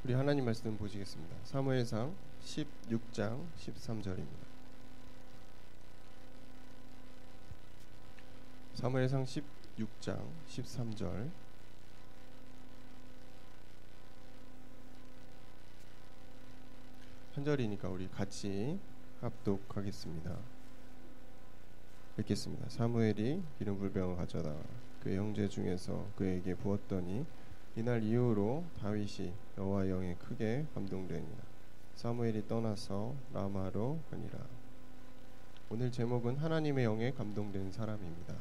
우리 하나님 말씀 보시겠습니다. 사무엘상 16장 13절입니다. 사무엘상 16장 13절. 한 절이니까 우리 같이 합독하겠습니다. 읽겠습니다. 사무엘이 기름 불병을 가져다 그의 형제 중에서 그에게 부었더니 이날 이후로 다윗이 여호와의 영에 크게 감동되니라. 사무엘이 떠나서 라마로 가니라. 오늘 제목은 하나님의 영에 감동된 사람입니다.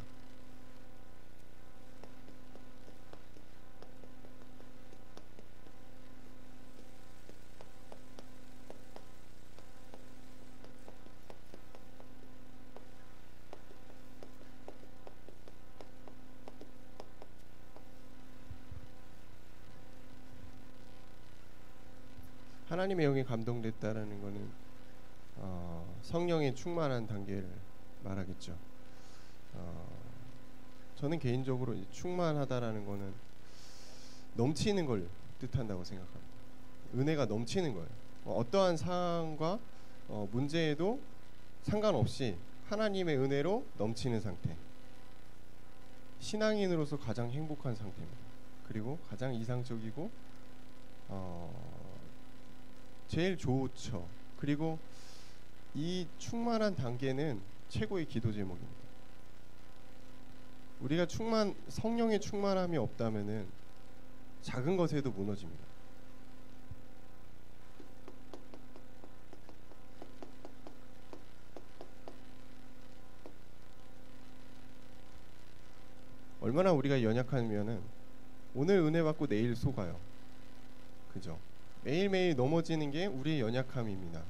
하나님의 영에 감동됐다라는 것은 성령의 충만한 단계를 말하겠죠. 저는 개인적으로 충만하다라는 것은 넘치는 걸 뜻한다고 생각합니다. 은혜가 넘치는 거예요. 어떠한 상황과 문제에도 상관없이 하나님의 은혜로 넘치는 상태. 신앙인으로서 가장 행복한 상태입니다. 그리고 가장 이상적이고 제일 좋죠. 그리고 이 충만한 단계는 최고의 기도 제목입니다. 우리가 성령의 충만함이 없다면은 작은 것에도 무너집니다. 얼마나 우리가 연약하면은 오늘 은혜 받고 내일 속아요. 그죠? 매일매일 넘어지는 게 우리의 연약함입니다.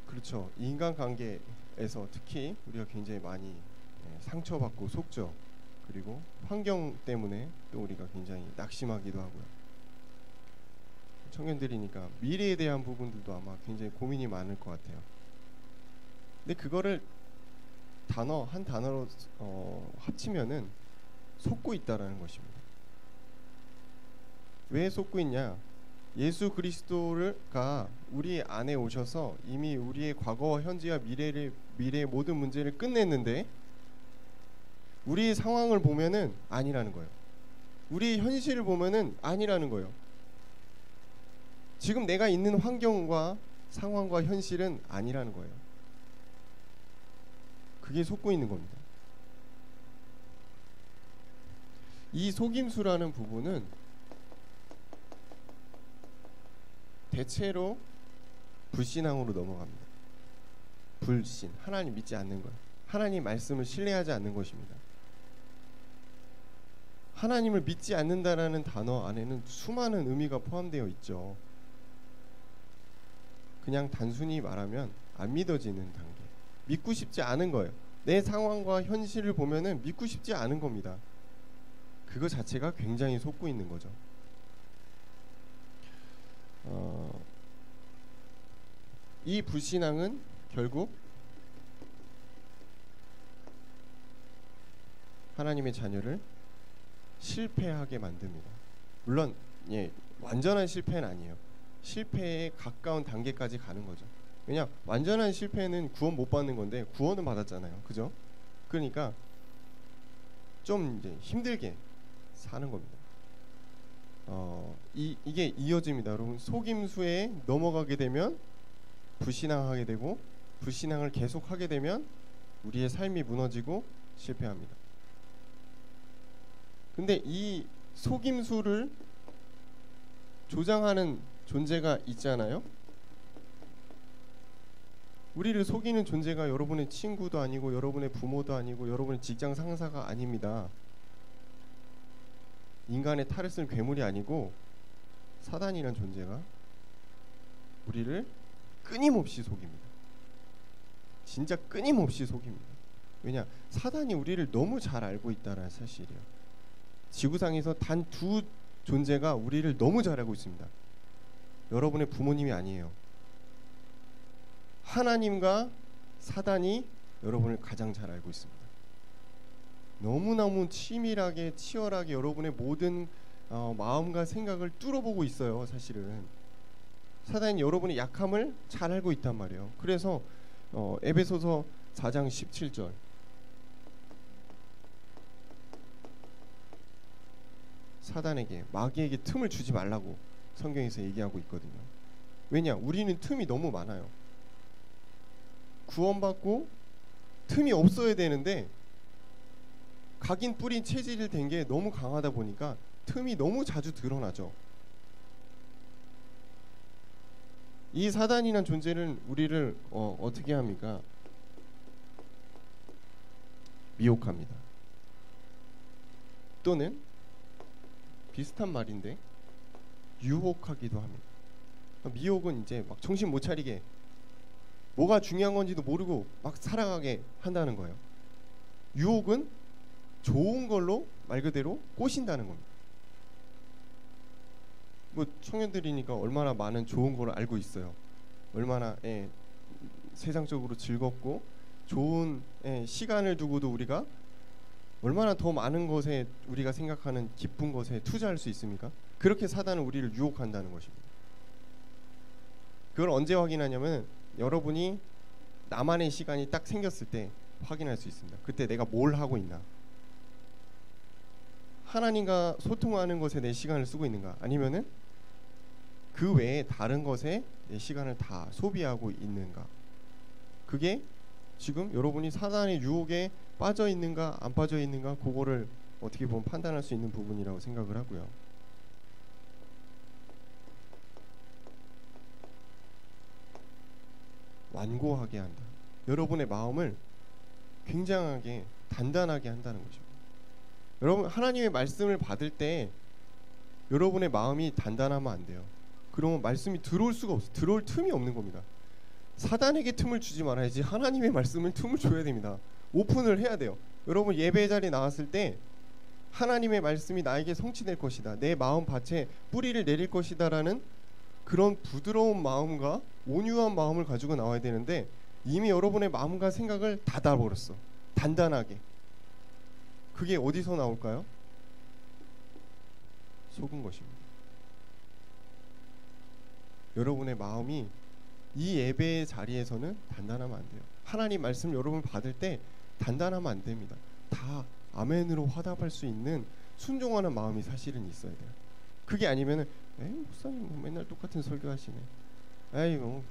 그렇죠. 인간관계에서 특히 우리가 굉장히 많이 상처받고 속죠. 그리고 환경 때문에 또 우리가 굉장히 낙심하기도 하고요. 청년들이니까 미래에 대한 부분들도 아마 굉장히 고민이 많을 것 같아요. 근데 그거를 한 단어로 합치면은 속고 있다라는 것입니다. 왜 속고 있냐? 예수 그리스도가 우리 안에 오셔서 이미 우리의 과거와 현재와 미래의 모든 문제를 끝냈는데 우리의 상황을 보면은 아니라는 거예요. 우리의 현실을 보면은 아니라는 거예요. 지금 내가 있는 환경과 상황과 현실은 아니라는 거예요. 그게 속고 있는 겁니다. 이 속임수라는 부분은 대체로 불신앙으로 넘어갑니다. 불신, 하나님 믿지 않는 것, 하나님 말씀을 신뢰하지 않는 것입니다. 하나님을 믿지 않는다라는 단어 안에는 수많은 의미가 포함되어 있죠. 그냥 단순히 말하면 안 믿어지는 단계, 믿고 싶지 않은 거예요. 내 상황과 현실을 보면은 믿고 싶지 않은 겁니다. 그거 자체가 굉장히 속고 있는 거죠. 이 불신앙은 결국 하나님의 자녀를 실패하게 만듭니다. 물론 완전한 실패는 아니에요. 실패에 가까운 단계까지 가는 거죠. 왜냐, 완전한 실패는 구원 못 받는 건데 구원은 받았잖아요. 그죠? 그러니까 좀 이제 힘들게 사는 겁니다. 이게 이어집니다. 여러분, 속임수에 넘어가게 되면 불신앙하게 되고, 불신앙을 계속하게 되면 우리의 삶이 무너지고 실패합니다. 근데 이 속임수를 조장하는 존재가 있잖아요. 우리를 속이는 존재가 여러분의 친구도 아니고 여러분의 부모도 아니고 여러분의 직장 상사가 아닙니다. 인간의 탈을 쓴 괴물이 아니고 사단이란 존재가 우리를 끊임없이 속입니다. 진짜 끊임없이 속입니다. 왜냐? 사단이 우리를 너무 잘 알고 있다는 사실이에요. 지구상에서 단 두 존재가 우리를 너무 잘 알고 있습니다. 여러분의 부모님이 아니에요. 하나님과 사단이 여러분을 가장 잘 알고 있습니다. 너무너무 치밀하게 치열하게 여러분의 모든 마음과 생각을 뚫어보고 있어요. 사실은 사단이 여러분의 약함을 잘 알고 있단 말이에요. 그래서 에베소서 4장 17절 사단에게 마귀에게 틈을 주지 말라고 성경에서 얘기하고 있거든요. 왜냐? 우리는 틈이 너무 많아요. 구원받고 틈이 없어야 되는데 각인 뿌린 체질이 된 게 너무 강하다 보니까 틈이 너무 자주 드러나죠. 이 사단이란 존재는 우리를 어떻게 합니까? 미혹합니다. 또는 비슷한 말인데 유혹하기도 합니다. 미혹은 이제 막 정신 못 차리게 뭐가 중요한 건지도 모르고 막 살아가게 한다는 거예요. 유혹은 좋은 걸로 말 그대로 꼬신다는 겁니다. 뭐 청년들이니까 얼마나 많은 좋은 걸 알고 있어요. 얼마나 세상적으로 즐겁고 좋은 시간을 두고도 우리가 얼마나 더 많은 것에 우리가 생각하는 기쁜 것에 투자할 수 있습니까? 그렇게 사단은 우리를 유혹한다는 것입니다. 그걸 언제 확인하냐면 여러분이 나만의 시간이 딱 생겼을 때 확인할 수 있습니다. 그때 내가 뭘 하고 있나? 하나님과 소통하는 것에 내 시간을 쓰고 있는가? 아니면은 그 외에 다른 것에 내 시간을 다 소비하고 있는가? 그게 지금 여러분이 사단의 유혹에 빠져 있는가 안 빠져 있는가 그거를 어떻게 보면 판단할 수 있는 부분이라고 생각을 하고요. 완고하게 한다. 여러분의 마음을 굉장하게 단단하게 한다는 것입니다. 여러분 하나님의 말씀을 받을 때 여러분의 마음이 단단하면 안 돼요. 그러면 말씀이 들어올 수가 없어요. 들어올 틈이 없는 겁니다. 사단에게 틈을 주지 말아야지 하나님의 말씀을 틈을 줘야 됩니다. 오픈을 해야 돼요. 여러분 예배 자리에 나왔을 때 하나님의 말씀이 나에게 성취될 것이다. 내 마음 밭에 뿌리를 내릴 것이다 라는 그런 부드러운 마음과 온유한 마음을 가지고 나와야 되는데 이미 여러분의 마음과 생각을 닫아버렸어. 단단하게. 그게 어디서 나올까요? 속은 것입니다. 여러분의 마음이 이 예배의 자리에서는 단단하면 안 돼요. 하나님 말씀 여러분 받을 때 단단하면 안 됩니다. 다 아멘으로 화답할 수 있는 순종하는 마음이 사실은 있어야 돼요. 그게 아니면은 목사님 맨날 똑같은 설교하시네. 에이 뭐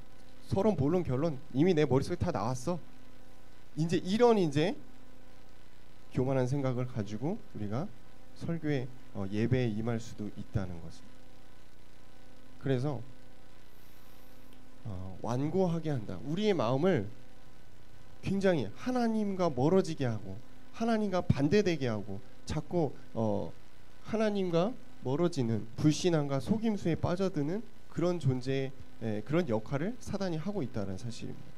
서론 본론 결론 이미 내 머릿속에 다 나왔어. 이제 이런 교만한 생각을 가지고 우리가 설교에 예배에 임할 수도 있다는 것을. 그래서 완고하게 한다. 우리의 마음을 굉장히 하나님과 멀어지게 하고 하나님과 반대되게 하고 자꾸 하나님과 멀어지는 불신앙과 속임수에 빠져드는 그런 존재의 그런 역할을 사단이 하고 있다는 사실입니다.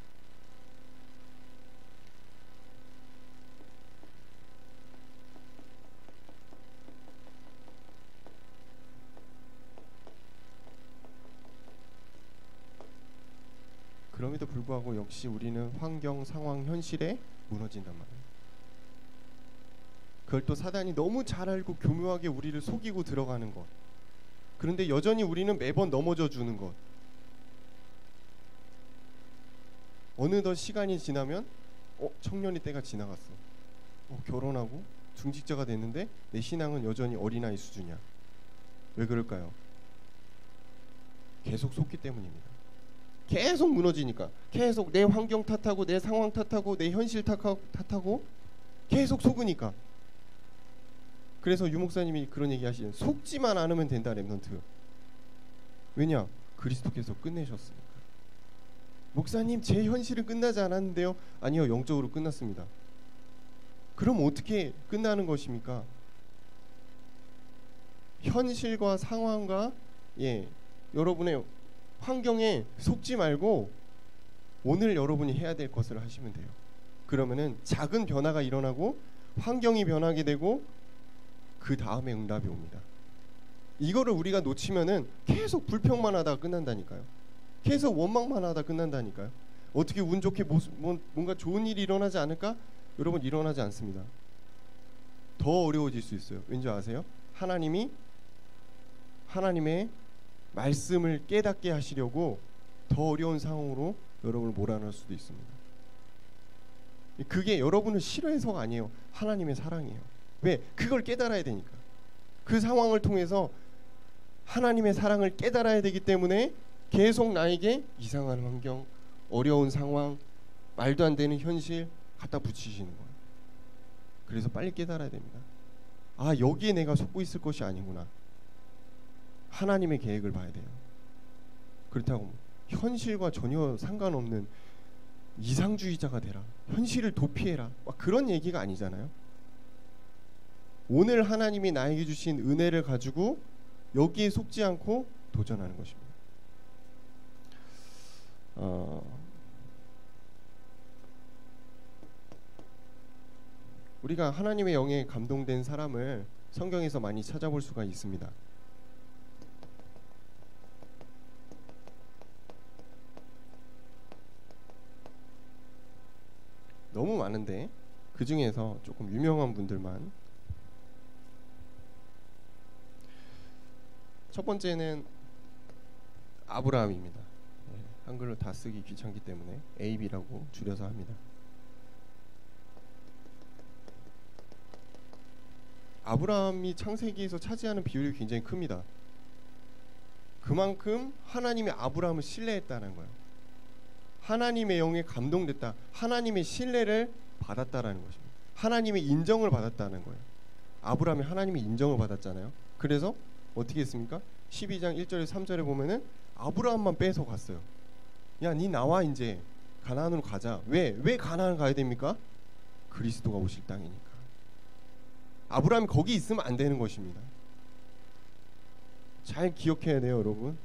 그럼에도 불구하고 역시 우리는 환경, 상황, 현실에 무너진단 말이에요. 그걸 또 사단이 너무 잘 알고 교묘하게 우리를 속이고 들어가는 것. 그런데 여전히 우리는 매번 넘어져 주는 것. 어느덧 시간이 지나면 청년의 때가 지나갔어. 결혼하고 중직자가 됐는데 내 신앙은 여전히 어린아이 수준이야. 왜 그럴까요? 계속 속기 때문입니다. 계속 무너지니까 계속 내 환경 탓하고 내 상황 탓하고 내 현실 탓하고 계속 속으니까. 그래서 유 목사님이 그런 얘기 하시는 속지만 않으면 된다 랩넌트. 왜냐? 그리스도께서 끝내셨으니까. 목사님 제 현실은 끝나지 않았는데요. 아니요, 영적으로 끝났습니다. 그럼 어떻게 끝나는 것입니까? 현실과 상황과 여러분의 환경에 속지 말고 오늘 여러분이 해야 될 것을 하시면 돼요. 그러면은 작은 변화가 일어나고 환경이 변하게 되고 그 다음에 응답이 옵니다. 이거를 우리가 놓치면은 계속 불평만 하다가 끝난다니까요. 계속 원망만 하다 끝난다니까요. 어떻게 운 좋게 뭔가 좋은 일이 일어나지 않을까? 여러분 일어나지 않습니다. 더 어려워질 수 있어요. 왠지 아세요? 하나님의 말씀을 깨닫게 하시려고 더 어려운 상황으로 여러분을 몰아넣을 수도 있습니다. 그게 여러분을 싫어해서가 아니에요. 하나님의 사랑이에요. 왜? 그걸 깨달아야 되니까. 그 상황을 통해서 하나님의 사랑을 깨달아야 되기 때문에 계속 나에게 이상한 환경, 어려운 상황, 말도 안 되는 현실 갖다 붙이시는 거예요. 그래서 빨리 깨달아야 됩니다. 아, 여기에 내가 속고 있을 것이 아니구나. 하나님의 계획을 봐야 돼요. 그렇다고 현실과 전혀 상관없는 이상주의자가 되라, 현실을 도피해라, 막 그런 얘기가 아니잖아요. 오늘 하나님이 나에게 주신 은혜를 가지고 여기에 속지 않고 도전하는 것입니다. 우리가 하나님의 영에 감동된 사람을 성경에서 많이 찾아볼 수가 있습니다. 너무 많은데 그 중에서 조금 유명한 분들만. 첫 번째는 아브라함입니다. 한글로 다 쓰기 귀찮기 때문에 AB라고 줄여서 합니다. 아브라함이 창세기에서 차지하는 비율이 굉장히 큽니다. 그만큼 하나님이 아브라함을 신뢰했다는 거예요. 하나님의 영에 감동됐다, 하나님의 신뢰를 받았다라는 것입니다. 하나님의 인정을 받았다는 거예요. 아브라함이 하나님의 인정을 받았잖아요. 그래서 어떻게 했습니까? 12장 1절에 3절에 보면은 아브라함만 빼서 갔어요. 야, 니 나와, 이제 가나안으로 가자. 왜 가나안 가야 됩니까? 그리스도가 오실 땅이니까. 아브라함이 거기 있으면 안 되는 것입니다. 잘 기억해야 돼요, 여러분.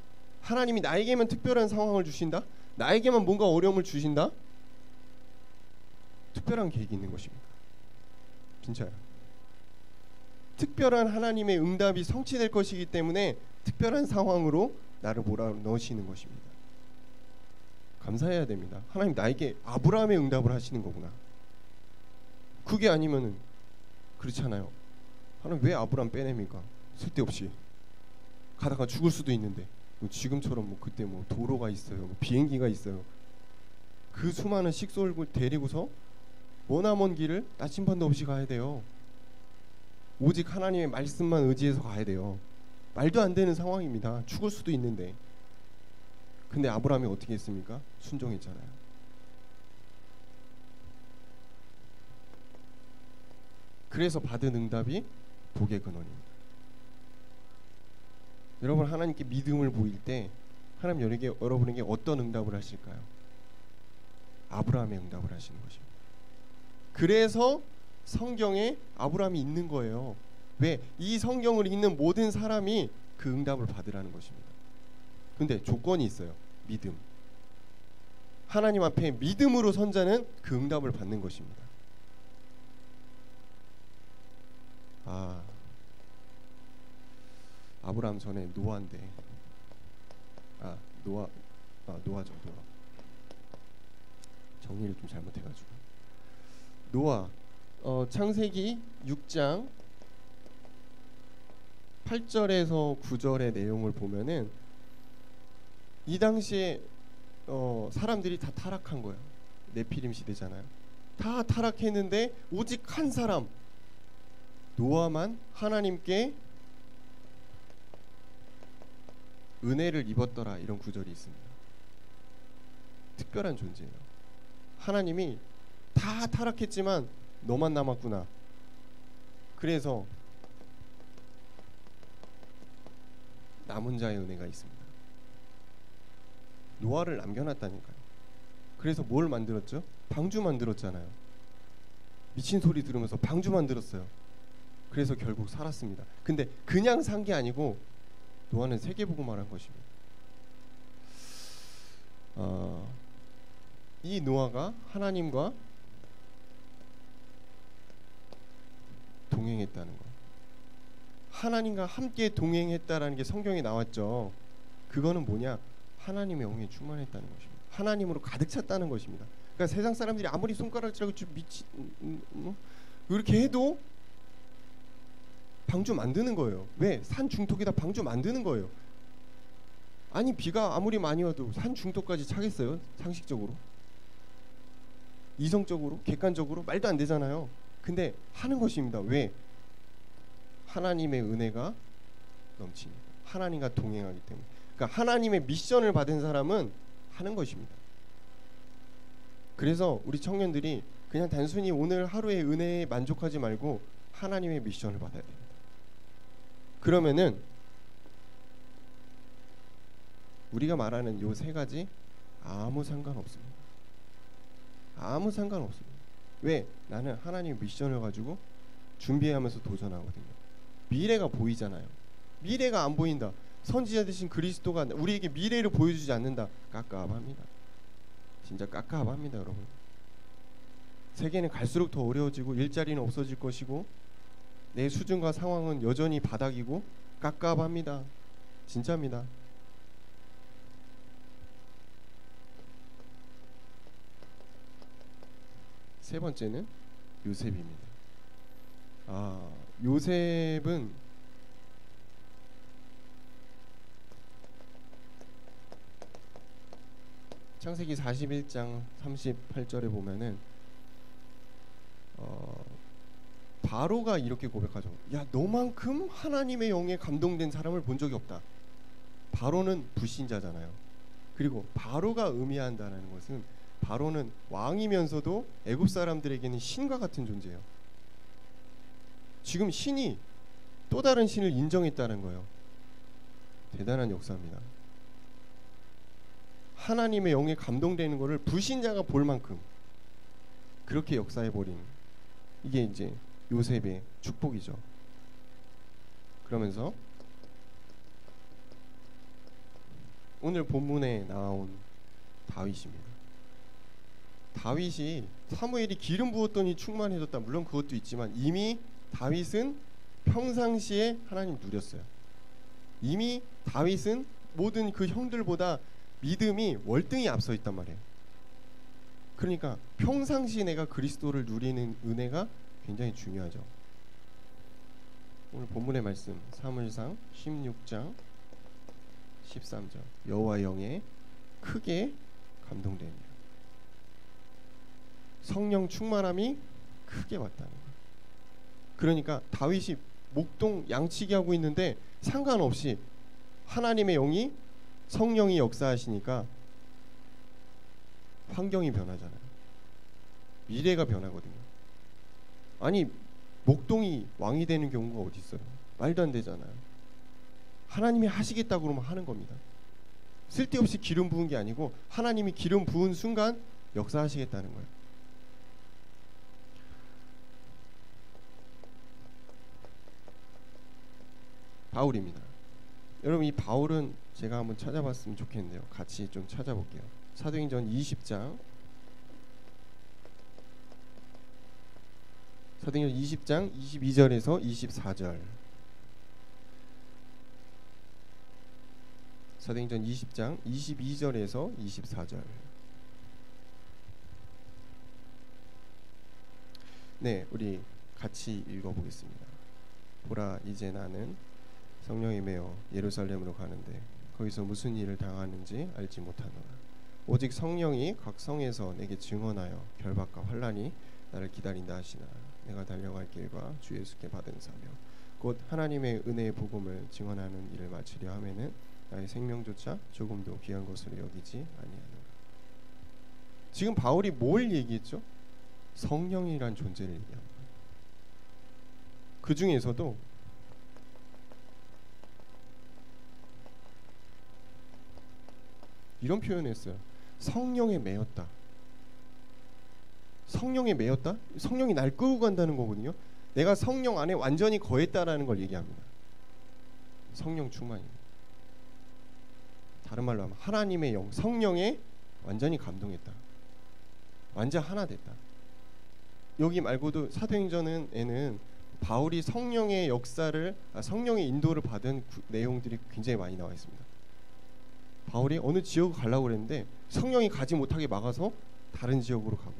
하나님이 나에게만 특별한 상황을 주신다, 나에게만 뭔가 어려움을 주신다, 특별한 계획이 있는 것입니다. 진짜요. 특별한 하나님의 응답이 성취될 것이기 때문에 특별한 상황으로 나를 몰아넣으시는 것입니다. 감사해야 됩니다. 하나님 나에게 아브라함의 응답을 하시는 거구나. 그게 아니면은 그렇잖아요. 하나님 왜 아브라함 빼냅니까? 쓸데없이 가다가 죽을 수도 있는데, 지금처럼 뭐 그때 뭐 도로가 있어요, 뭐 비행기가 있어요. 그 수많은 식솔을 데리고서 머나먼 길을 나침반도 없이 가야 돼요. 오직 하나님의 말씀만 의지해서 가야 돼요. 말도 안 되는 상황입니다. 죽을 수도 있는데. 근데 아브라함이 어떻게 했습니까? 순종했잖아요. 그래서 받은 응답이 복의 근원입니다. 여러분, 하나님께 믿음을 보일 때 하나님 여러분에게 어떤 응답을 하실까요? 아브라함의 응답을 하시는 것입니다. 그래서 성경에 아브라함이 있는 거예요. 왜? 이 성경을 읽는 모든 사람이 그 응답을 받으라는 것입니다. 근데 조건이 있어요. 믿음. 하나님 앞에 믿음으로 선 자는 그 응답을 받는 것입니다. 아브라함 전에 노아인데, 노아죠. 정리를 좀 잘못해가지고. 노아, 창세기 6장 8절에서 9절의 내용을 보면은 이 당시에 사람들이 다 타락한 거예요. 네피림 시대잖아요. 다 타락했는데 오직 한 사람, 노아만 하나님께 은혜를 입었더라, 이런 구절이 있습니다. 특별한 존재예요. 하나님이 다 타락했지만 너만 남았구나. 그래서 남은 자의 은혜가 있습니다. 노아를 남겨놨다니까요. 그래서 뭘 만들었죠? 방주 만들었잖아요. 미친 소리 들으면서 방주 만들었어요. 그래서 결국 살았습니다. 근데 그냥 산 게 아니고 노아는 세계복음을 한 것입니다. 이 노아가 하나님과 동행했다는 것, 하나님과 함께 동행했다라는 게 성경에 나왔죠. 그거는 뭐냐? 하나님의 영에 충만했다는 것입니다. 하나님으로 가득 찼다는 것입니다. 그러니까 세상 사람들이 아무리 손가락질하고 이렇게 해도 방주 만드는 거예요. 왜? 산 중턱에다 방주 만드는 거예요. 아니 비가 아무리 많이 와도 산 중턱까지 차겠어요? 상식적으로, 이성적으로, 객관적으로 말도 안 되잖아요. 근데 하는 것입니다. 왜? 하나님의 은혜가 넘치니까, 하나님과 동행하기 때문에. 그러니까 하나님의 미션을 받은 사람은 하는 것입니다. 그래서 우리 청년들이 그냥 단순히 오늘 하루의 은혜에 만족하지 말고 하나님의 미션을 받아야 됩니다. 그러면은 우리가 말하는 요 세 가지 아무 상관없습니다. 아무 상관없습니다. 왜? 나는 하나님의 미션을 가지고 준비하면서 도전하거든요. 미래가 보이잖아요. 미래가 안 보인다. 선지자 되신 그리스도가 우리에게 미래를 보여주지 않는다. 깝깝합니다. 진짜 깝깝합니다, 여러분. 세계는 갈수록 더 어려워지고 일자리는 없어질 것이고 내 수준과 상황은 여전히 바닥이고 깝깝합니다. 진짜입니다. 세 번째는 요셉입니다. 요셉은 창세기 41장 38절에 보면은 바로가 이렇게 고백하죠. 야, 너만큼 하나님의 영에 감동된 사람을 본 적이 없다. 바로는 불신자잖아요. 그리고 바로가 의미한다는 것은 바로는 왕이면서도 애굽 사람들에게는 신과 같은 존재예요. 지금 신이 또 다른 신을 인정했다는 거예요. 대단한 역사입니다. 하나님의 영에 감동되는 것을 불신자가 볼 만큼 그렇게 역사해버린, 이게 이제 요셉의 축복이죠. 그러면서 오늘 본문에 나온 다윗입니다. 다윗이 사무엘이 기름 부었더니 충만해졌다. 물론 그것도 있지만 이미 다윗은 평상시에 하나님 누렸어요. 이미 다윗은 모든 그 형들보다 믿음이 월등히 앞서 있단 말이에요. 그러니까 평상시 내가 그리스도를 누리는 은혜가 굉장히 중요하죠. 오늘 본문의 말씀 사무엘상 16장 13절 여호와 영에 크게 감동됩니다. 성령 충만함이 크게 왔다는 거예요. 그러니까 다윗이 목동 양치기 하고 있는데 상관없이 하나님의 영이, 성령이 역사하시니까 환경이 변하잖아요. 미래가 변하거든요. 아니 목동이 왕이 되는 경우가 어디 있어요? 말도 안 되잖아요. 하나님이 하시겠다고 그러면 하는 겁니다. 쓸데없이 기름 부은 게 아니고 하나님이 기름 부은 순간 역사하시겠다는 거예요. 바울입니다. 여러분 이 바울은 제가 한번 찾아봤으면 좋겠는데요. 같이 좀 찾아볼게요. 사도행전 20장 사도행전 20장 22절에서 24절 사도행전 20장 22절에서 24절 네, 우리 같이 읽어보겠습니다. 보라 이제 나는 성령이 메어 예루살렘으로 가는데 거기서 무슨 일을 당하는지 알지 못하노라. 오직 성령이 각 성에서 내게 증언하여 결박과 환난이 나를 기다린다 하시나 내가 달려갈 길과 주 예수께 받은 사명 곧 하나님의 은혜의 복음을 증언하는 일을 마치려 하면은 나의 생명조차 조금도 귀한 것으로 여기지 아니하노라. 지금 바울이 뭘 얘기했죠? 성령이란 존재를 얘기합니다. 그 중에서도 이런 표현을 했어요. 성령에 매였다. 성령에 매였다? 성령이 날 끌고 간다는 거거든요. 내가 성령 안에 완전히 거했다라는 걸 얘기합니다. 성령 충만입니다. 다른 말로 하면 하나님의 영, 성령에 완전히 감동했다. 완전 하나 됐다. 여기 말고도 사도행전에는 바울이 성령의 역사를, 성령의 인도를 받은 내용들이 굉장히 많이 나와 있습니다. 바울이 어느 지역을 가려고 그랬는데 성령이 가지 못하게 막아서 다른 지역으로 가고,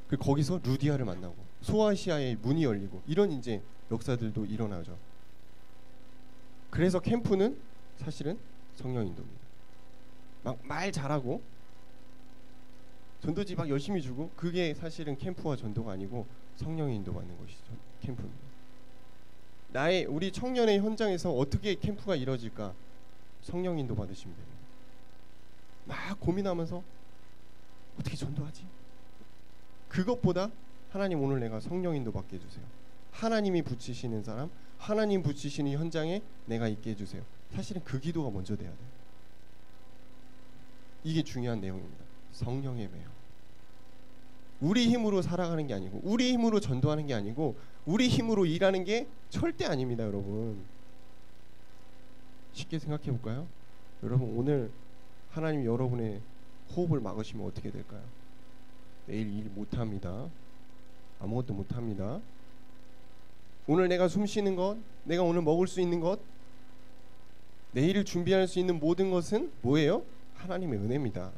그리고 거기서 루디아를 만나고, 소아시아의 문이 열리고 이런 이제 역사들도 일어나죠. 그래서 캠프는 사실은 성령 인도입니다. 막 말 잘하고 전도지 막 열심히 주고 그게 사실은 캠프와 전도가 아니고 성령의 인도받는 것이죠. 캠프입니다. 우리 청년의 현장에서 어떻게 캠프가 이루어질까? 성령 인도 받으시면 됩니다. 막 고민하면서 어떻게 전도하지? 그것보다 하나님 오늘 내가 성령 인도 받게 해주세요. 하나님이 붙이시는 사람, 하나님 붙이시는 현장에 내가 있게 해주세요. 사실은 그 기도가 먼저 돼야 돼요. 이게 중요한 내용입니다. 성령의 매여. 우리 힘으로 살아가는 게 아니고 우리 힘으로 전도하는 게 아니고 우리 힘으로 일하는 게 절대 아닙니다. 여러분 쉽게 생각해 볼까요? 여러분 오늘 하나님이 여러분의 호흡을 막으시면 어떻게 될까요? 내일 일 못합니다. 아무것도 못합니다. 오늘 내가 숨 쉬는 것, 내가 오늘 먹을 수 있는 것, 내일을 준비할 수 있는 모든 것은 뭐예요? 하나님의 은혜입니다.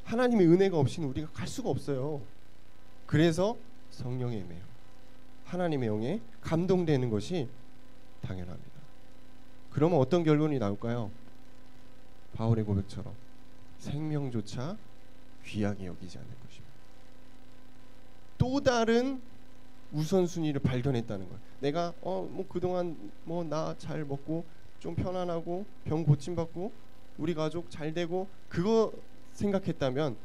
하나님의 은혜가 없이는 우리가 갈 수가 없어요. 그래서 성령의 매여, 하나님의 영에 감동되는 것이 당연합니다. 그러면 어떤 결론이 나올까요? 바울의 고백처럼 생명조차 귀하게 여기지 않는 것입니다. 또 다른 우선순위를 발견했다는 거예요. 내가 뭐 그동안 뭐 나 잘 먹고 좀 편안하고 병 고침 받고 우리 가족 잘 되고 그거 생각했다면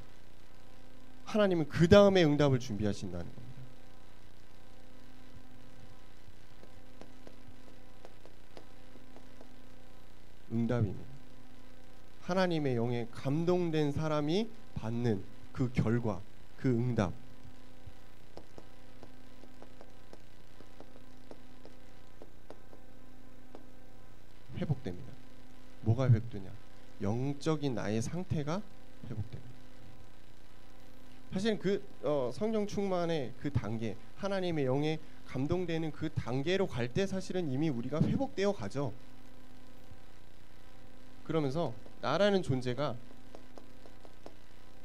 하나님은 그 다음에 응답을 준비하신다는 겁니다. 응답입니다. 하나님의 영에 감동된 사람이 받는 그 결과, 그 응답. 회복됩니다. 뭐가 회복되냐? 영적인 나의 상태가 회복됩니다. 사실 그 성령 충만의 그 단계, 하나님의 영에 감동되는 그 단계로 갈 때 사실은 이미 우리가 회복되어 가죠. 그러면서 나라는 존재가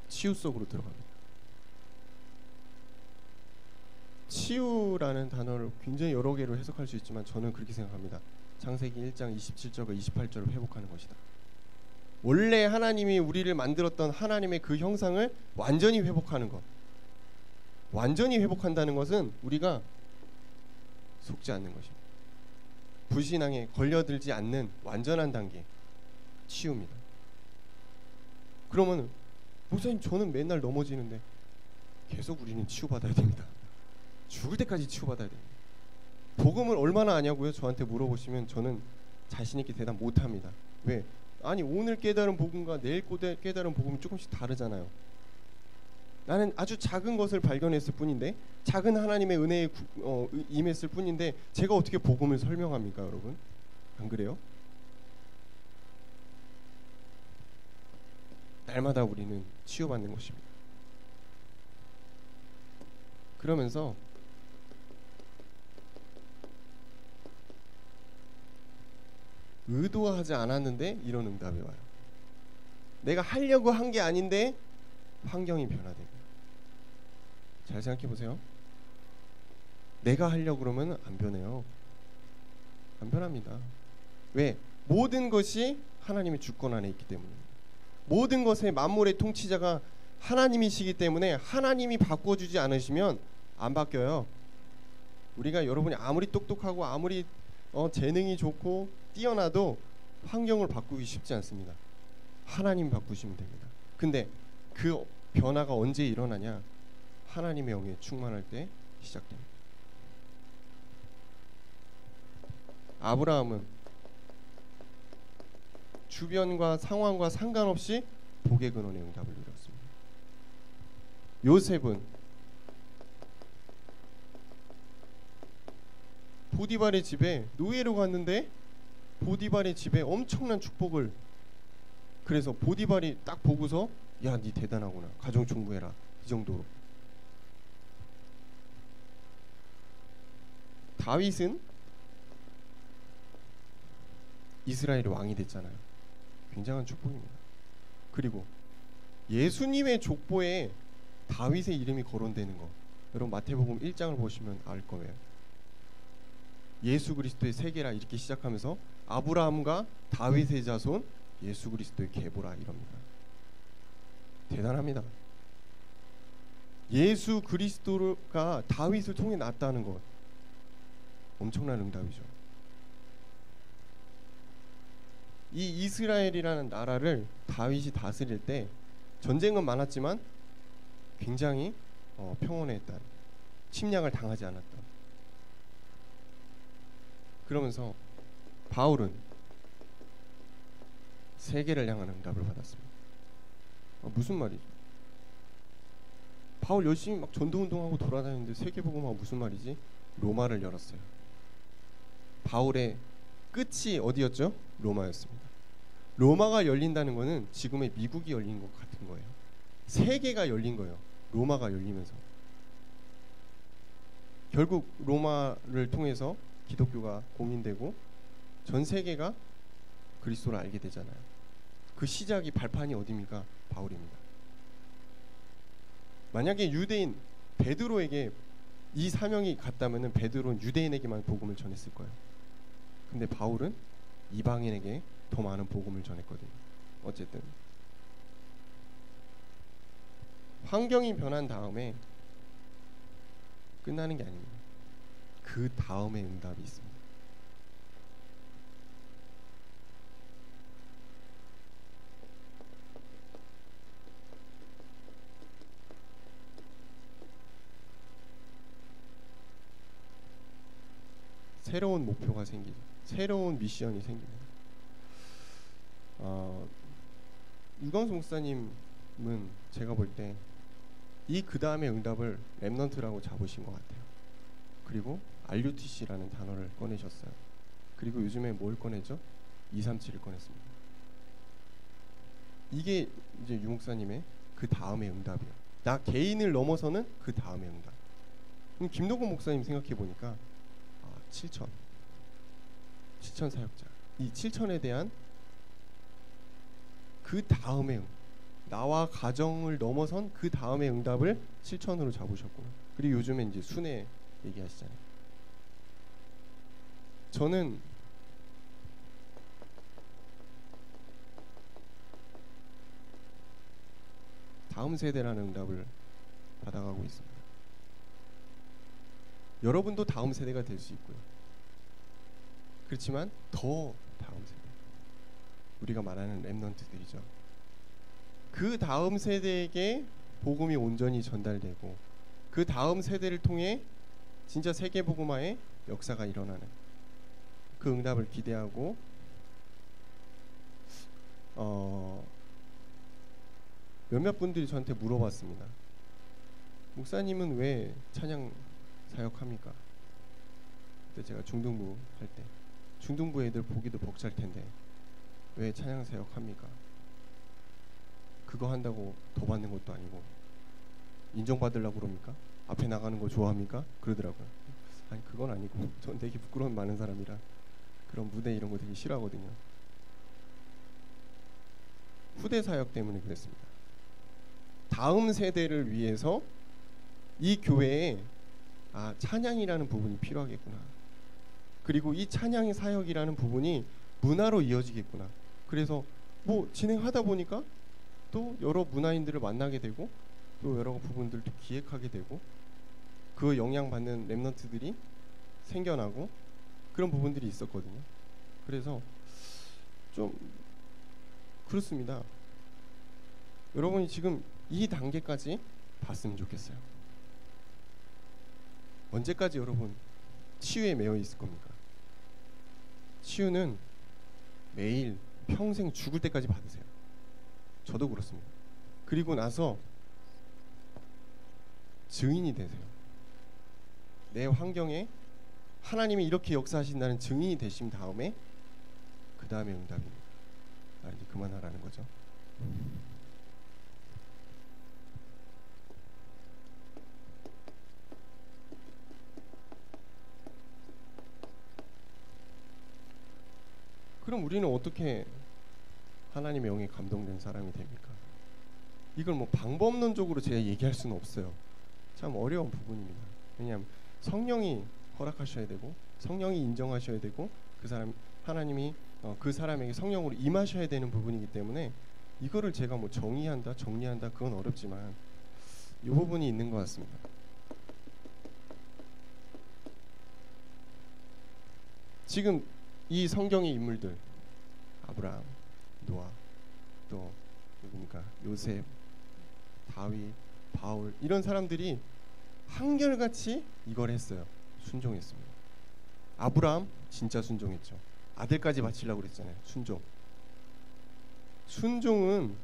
치유 속으로 들어갑니다. 치유라는 단어를 굉장히 여러 개로 해석할 수 있지만 저는 그렇게 생각합니다. 창세기 1장 27절과 28절을 회복하는 것이다. 원래 하나님이 우리를 만들었던 하나님의 그 형상을 완전히 회복하는 것. 완전히 회복한다는 것은 우리가 속지 않는 것입니다. 불신앙에 걸려들지 않는 완전한 단계, 치유입니다. 그러면 목사님 저는 맨날 넘어지는데 계속 우리는 치유받아야 됩니다. 죽을 때까지 치유받아야 됩니다. 복음을 얼마나 아냐고요? 저한테 물어보시면 저는 자신 있게 대답 못합니다. 왜? 아니 오늘 깨달은 복음과 내일 깨달은 복음이 조금씩 다르잖아요. 나는 아주 작은 것을 발견했을 뿐인데 작은 하나님의 은혜에 임했을 뿐인데 제가 어떻게 복음을 설명합니까 여러분? 안 그래요? 날마다 우리는 치유받는 것입니다. 그러면서 의도하지 않았는데 이런 응답이 와요. 내가 하려고 한 게 아닌데 환경이 변화됩니다. 잘 생각해 보세요. 내가 하려고 그러면 안 변해요. 안 변합니다. 왜? 모든 것이 하나님의 주권 안에 있기 때문입니다. 모든 것의 만물의 통치자가 하나님이시기 때문에 하나님이 바꿔주지 않으시면 안 바뀌어요. 우리가 여러분이 아무리 똑똑하고 아무리 재능이 좋고 뛰어나도 환경을 바꾸기 쉽지 않습니다. 하나님 바꾸시면 됩니다. 근데 그 변화가 언제 일어나냐? 하나님의 영에 충만할 때 시작됩니다. 아브라함은 주변과 상황과 상관없이 복의 근원의 응답을 누렸습니다. 요셉은 보디발의 집에 노예로 갔는데 보디발의 집에 엄청난 축복을, 그래서 보디발이 딱 보고서 야, 니 대단하구나, 가정 총무해라, 이 정도로. 다윗은 이스라엘의 왕이 됐잖아요. 굉장한 축복입니다. 그리고 예수님의 족보에 다윗의 이름이 거론되는 것, 여러분 마태복음 1장을 보시면 알 거예요. 예수 그리스도의 세계라 이렇게 시작하면서 아브라함과 다윗의 자손 예수 그리스도의 계보라 이럽니다. 대단합니다. 예수 그리스도가 다윗을 통해 났다는 것, 엄청난 응답이죠. 이 이스라엘이라는 나라를 다윗이 다스릴 때 전쟁은 많았지만 굉장히 평온했다. 침략을 당하지 않았다. 그러면서 바울은 세계를 향한 응답을 받았습니다. 무슨 말이죠? 바울 열심히 막 전도운동하고 돌아다니는데 세계복음화가 무슨 말이지? 로마를 열었어요. 바울의 끝이 어디였죠? 로마였습니다. 로마가 열린다는 것은 지금의 미국이 열린 것 같은 거예요. 세계가 열린 거예요. 로마가 열리면서. 결국 로마를 통해서 기독교가 공인되고 전 세계가 그리스도를 알게 되잖아요. 그 시작이 발판이 어디입니까? 바울입니다. 만약에 유대인 베드로에게 이 사명이 갔다면은 베드로는 유대인에게만 복음을 전했을 거예요. 근데 바울은 이방인에게 더 많은 복음을 전했거든요. 어쨌든 환경이 변한 다음에 끝나는 게 아닙니다. 그 다음에 응답이 있습니다. 새로운 목표가 생기죠. 새로운 미션이 생깁니다. 유광수 목사님은 제가 볼 때 이 그 다음에 응답을 렘넌트라고 잡으신 것 같아요. 그리고 RUTC라는 단어를 꺼내셨어요. 그리고 요즘에 뭘 꺼내죠? 237을 꺼냈습니다. 이게 이제 유 목사님의 그 다음의 응답이에요. 나 개인을 넘어서는 그 다음의 응답. 그럼 김동건 목사님 생각해 보니까 7천 사역자, 이 7천에 대한 그 다음에 나와 가정을 넘어선 그 다음의 응답을 7천으로 잡으셨구나. 그리고 요즘에 이제 순회 얘기하시잖아요. 저는 다음 세대라는 응답을 받아가고 있습니다. 여러분도 다음 세대가 될 수 있고요. 그렇지만 더 다음 세대, 우리가 말하는 렘넌트들이죠. 그 다음 세대에게 복음이 온전히 전달되고 그 다음 세대를 통해 진짜 세계 복음화의 역사가 일어나는 그 응답을 기대하고 몇몇 분들이 저한테 물어봤습니다. 목사님은 왜 찬양 사역합니까? 그때 제가 중등부 할 때 중등부 애들 보기도 벅찰 텐데 왜 찬양 사역합니까? 그거 한다고 더 받는 것도 아니고 인정받으려고 그럽니까? 앞에 나가는 거 좋아합니까? 그러더라고요. 아니 그건 아니고 전 되게 부끄러움 많은 사람이라 그런 무대 이런 거 되게 싫어하거든요. 후대 사역 때문에 그랬습니다. 다음 세대를 위해서 이 교회에 찬양이라는 부분이 필요하겠구나. 그리고 이 찬양의 사역이라는 부분이 문화로 이어지겠구나. 그래서 뭐 진행하다 보니까 또 여러 문화인들을 만나게 되고 또 여러 부분들도 기획하게 되고 그 영향받는 렘넌트들이 생겨나고 그런 부분들이 있었거든요. 그래서 좀 그렇습니다. 여러분이 지금 이 단계까지 봤으면 좋겠어요. 언제까지 여러분 치유에 매여 있을 겁니까? 치유는 매일 평생 죽을 때까지 받으세요. 저도 그렇습니다. 그리고 나서 증인이 되세요. 내 환경에 하나님이 이렇게 역사하신다는 증인이 되신 다음에 그 다음에 응답입니다. 이제 그만하라는 거죠. 그럼 우리는 어떻게 하나님의 영에 감동된 사람이 됩니까? 이걸 뭐 방법론적으로 제가 얘기할 수는 없어요. 참 어려운 부분입니다. 왜냐하면 성령이 허락하셔야 되고 성령이 인정하셔야 되고 그 사람 하나님이 그 사람에게 성령으로 임하셔야 되는 부분이기 때문에 이거를 제가 뭐 정의한다 정리한다 그건 어렵지만 이 부분이 있는 것 같습니다. 지금 이 성경의 인물들 아브라함, 노아, 또 누굽니까? 요셉, 다윗, 바울 이런 사람들이 한결같이 이걸 했어요. 순종했습니다. 아브라함 진짜 순종했죠. 아들까지 바치려고 그랬잖아요. 순종은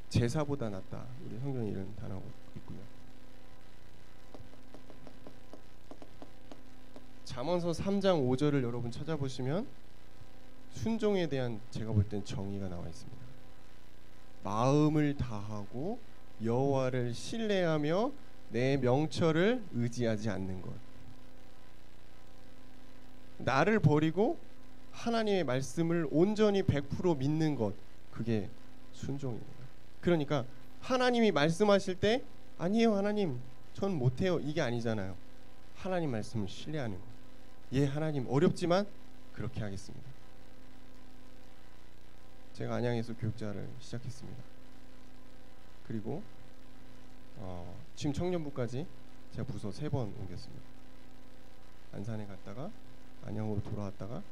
제사보다 낫다. 우리 성경에 이런 단어가 있고요. 잠언서 3장 5절을 여러분 찾아보시면 순종에 대한 제가 볼 땐 정의가 나와 있습니다. 마음을 다하고 여호와를 신뢰하며 내 명철을 의지하지 않는 것. 나를 버리고 하나님의 말씀을 온전히 100% 믿는 것. 그게 순종입니다. 그러니까 하나님이 말씀하실 때 아니에요 하나님 전 못해요 이게 아니잖아요. 하나님 말씀을 신뢰하는 것. 예 하나님 어렵지만 그렇게 하겠습니다. 제가 안양에서 교육자를 시작했습니다. 그리고 지금 청년부까지 제가 부서 3번 옮겼습니다. 안산에 갔다가 안양으로 돌아왔다가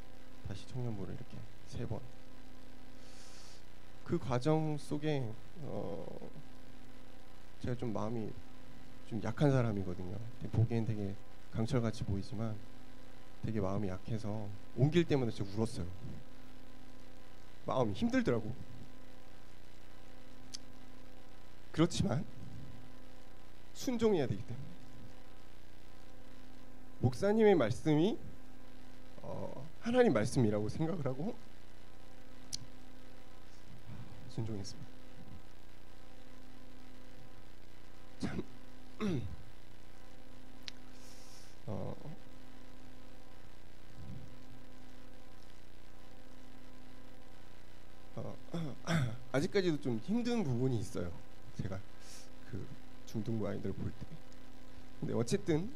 다시 청년부를 이렇게 3번. 그 과정 속에 제가 좀 마음이 좀 약한 사람이거든요. 보기엔 되게 강철같이 보이지만 되게 마음이 약해서 옮길 때마다 진짜 울었어요. 마음이 힘들더라고. 그렇지만 순종해야 되기 때문에 목사님의 말씀이 하나님 말씀이라고 생각을 하고 순종했습니다. 참 아직까지도 좀 힘든 부분이 있어요. 제가 그 중등부 아이들 볼 때. 근데 어쨌든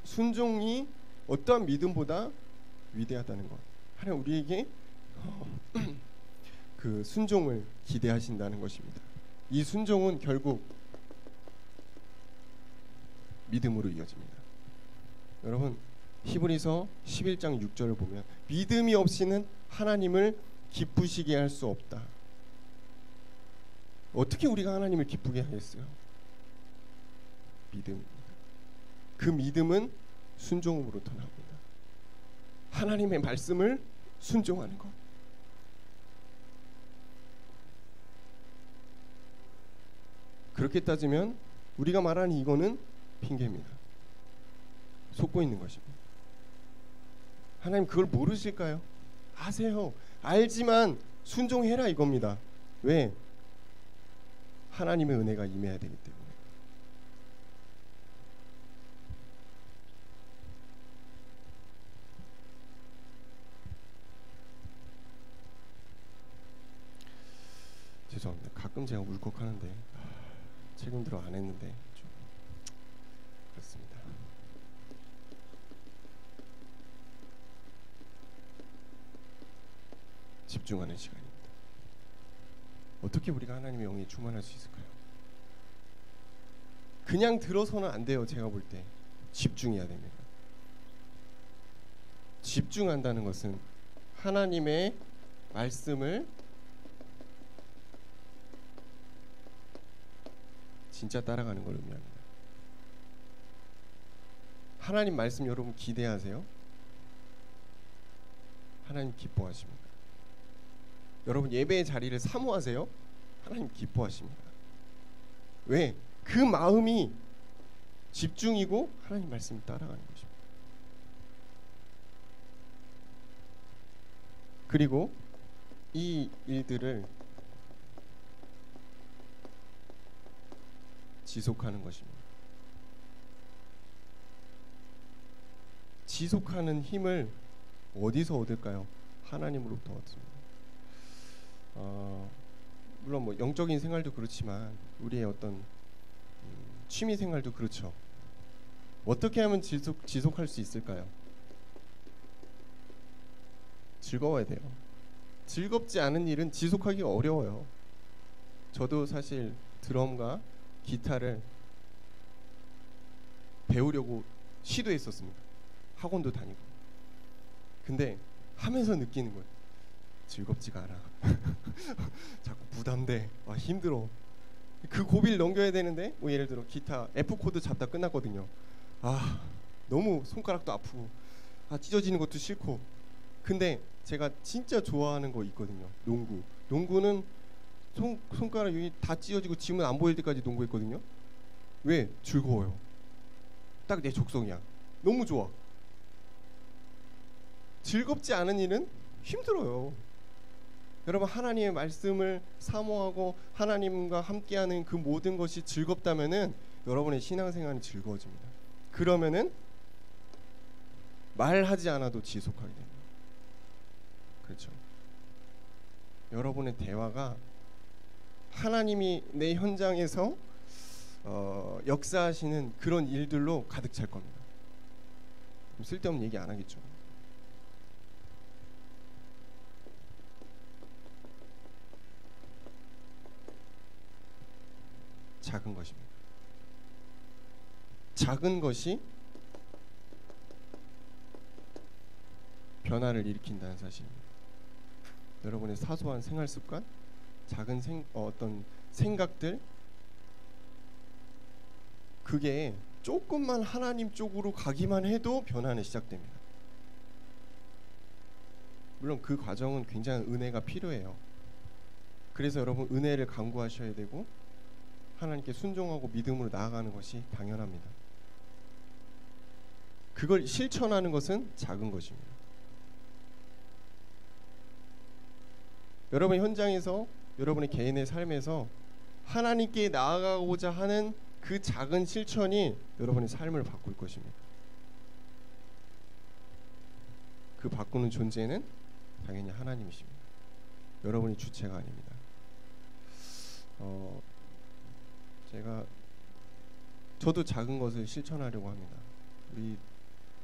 순종이 어떠한 믿음보다 위대하다는 것. 하나님 우리에게 그 순종을 기대하신다는 것입니다. 이 순종은 결국 믿음으로 이어집니다. 여러분 히브리서 11장 6절을 보면 믿음이 없이는 하나님을 기쁘시게 할 수 없다. 어떻게 우리가 하나님을 기쁘게 하겠어요? 믿음입니다. 그 믿음은 순종으로부터 나옵니다. 하나님의 말씀을 순종하는 것. 그렇게 따지면 우리가 말하는 이거는 핑계입니다. 속고 있는 것입니다. 하나님 그걸 모르실까요? 아세요. 알지만 순종해라 이겁니다. 왜? 하나님의 은혜가 임해야 되기 때문에. 죄송합니다. 가끔 제가 울컥하는데 최근 들어 안 했는데 좀 그렇습니다. 집중하는 시간입니다. 어떻게 우리가 하나님의 영에 충만할 수 있을까요? 그냥 들어서는 안 돼요. 제가 볼 때 집중해야 됩니다. 집중한다는 것은 하나님의 말씀을 진짜 따라가는 걸 의미합니다. 하나님 말씀 여러분 기대하세요? 하나님 기뻐하십니다. 여러분 예배의 자리를 사모하세요? 하나님 기뻐하십니다. 왜? 그 마음이 집중이고 하나님 말씀을 따라가는 것입니다. 그리고 이 일들을 지속하는 것입니다. 지속하는 힘을 어디서 얻을까요? 하나님으로부터 얻습니다. 물론 뭐 영적인 생활도 그렇지만 우리의 어떤 취미 생활도 그렇죠. 어떻게 하면 지속할 수 있을까요? 즐거워야 돼요. 즐겁지 않은 일은 지속하기가 어려워요. 저도 사실 드럼과 기타를 배우려고 시도했었습니다. 학원도 다니고. 근데 하면서 느끼는 거예요. 즐겁지가 않아. 자꾸 부담돼. 힘들어. 그 고비를 넘겨야 되는데 뭐 예를 들어 기타 F 코드 잡다 끝났거든요. 너무 손가락도 아프고 찢어지는 것도 싫고. 근데 제가 진짜 좋아하는 거 있거든요. 농구는 손가락 여기 다 찢어지고 지문 안 보일 때까지 농구했거든요. 왜? 즐거워요. 딱 내 적성이야. 너무 좋아. 즐겁지 않은 일은 힘들어요. 여러분, 하나님의 말씀을 사모하고 하나님과 함께하는 그 모든 것이 즐겁다면은 여러분의 신앙생활이 즐거워집니다. 그러면은 말하지 않아도 지속하게 됩니다. 그렇죠. 여러분의 대화가 하나님이 내 현장에서 역사하시는 그런 일들로 가득 찰 겁니다. 쓸데없는 얘기 안 하겠죠. 작은 것입니다. 작은 것이 변화를 일으킨다는 사실입니다. 여러분의 사소한 생활 습관, 작은 어떤 생각들, 그게 조금만 하나님 쪽으로 가기만 해도 변화는 시작됩니다. 물론 그 과정은 굉장히 은혜가 필요해요. 그래서 여러분 은혜를 간구하셔야 되고 하나님께 순종하고 믿음으로 나아가는 것이 당연합니다. 그걸 실천하는 것은 작은 것입니다. 여러분 현장에서, 여러분의 개인의 삶에서 하나님께 나아가고자 하는 그 작은 실천이 여러분의 삶을 바꿀 것입니다. 그 바꾸는 존재는 당연히 하나님이십니다. 여러분이 주체가 아닙니다. 저도 작은 것을 실천하려고 합니다. 우리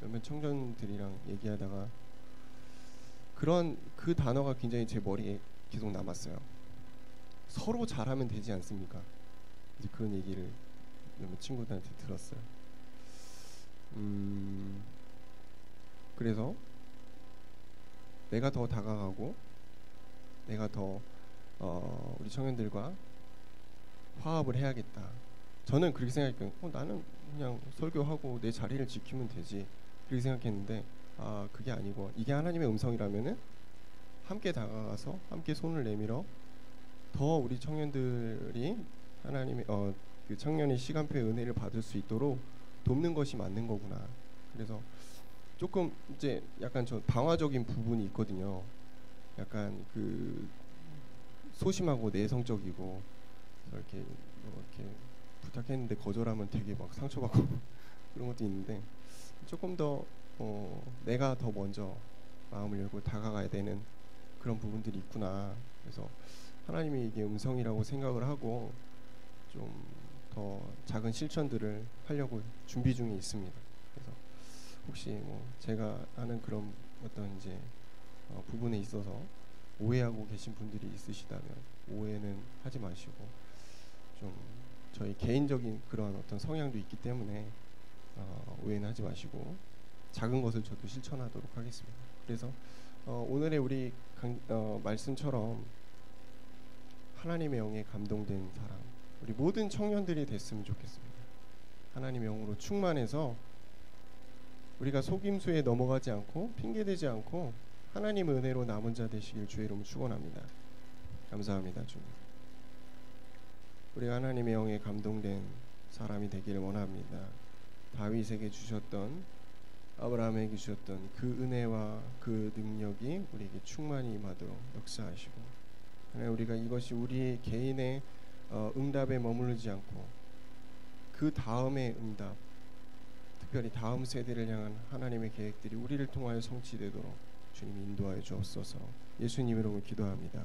몇몇 청년들이랑 얘기하다가 그 단어가 굉장히 제 머리에 계속 남았어요. 서로 잘하면 되지 않습니까? 이제 그런 얘기를 몇몇 친구들한테 들었어요. 그래서 내가 더 다가가고 내가 더 우리 청년들과 화합을 해야겠다. 저는 그렇게 생각했거든요. 나는 그냥 설교하고 내 자리를 지키면 되지, 그렇게 생각했는데 그게 아니고, 이게 하나님의 음성이라면은 함께 다가가서 함께 손을 내밀어 더 우리 청년들이 하나님의 그 청년의 시간표의 은혜를 받을 수 있도록 돕는 것이 맞는 거구나. 그래서 조금 이제 약간 저 방화적인 부분이 있거든요. 약간 그 소심하고 내성적이고 이렇게 부탁했는데 거절하면 되게 막 상처받고 그런 것도 있는데, 조금 더 내가 더 먼저 마음을 열고 다가가야 되는 그런 부분들이 있구나. 그래서 하나님이 이게 음성이라고 생각을 하고 좀 더 작은 실천들을 하려고 준비 중에 있습니다. 그래서 혹시 뭐 제가 하는 그런 어떤 이제 부분에 있어서 오해하고 계신 분들이 있으시다면 오해는 하지 마시고, 좀 저희 개인적인 그런 어떤 성향도 있기 때문에 오해는 하지 마시고 작은 것을 저도 실천하도록 하겠습니다. 그래서 오늘의 우리 말씀처럼 하나님의 영에 감동된 사람, 우리 모든 청년들이 됐으면 좋겠습니다. 하나님의 영으로 충만해서 우리가 속임수에 넘어가지 않고 핑계대지 않고 하나님의 은혜로 남은 자 되시길 주의 이름으로 축원합니다. 감사합니다, 주님. 우리가 하나님의 영에 감동된 사람이 되기를 원합니다. 다윗에게 주셨던, 아브라함에게 주셨던 그 은혜와 그 능력이 우리에게 충만히 임하도록 역사하시고, 하나님, 우리가 이것이 우리 개인의 응답에 머무르지 않고 그 다음의 응답, 특별히 다음 세대를 향한 하나님의 계획들이 우리를 통하여 성취되도록 주님이 인도하여 주옵소서. 예수님 이름으로 기도합니다.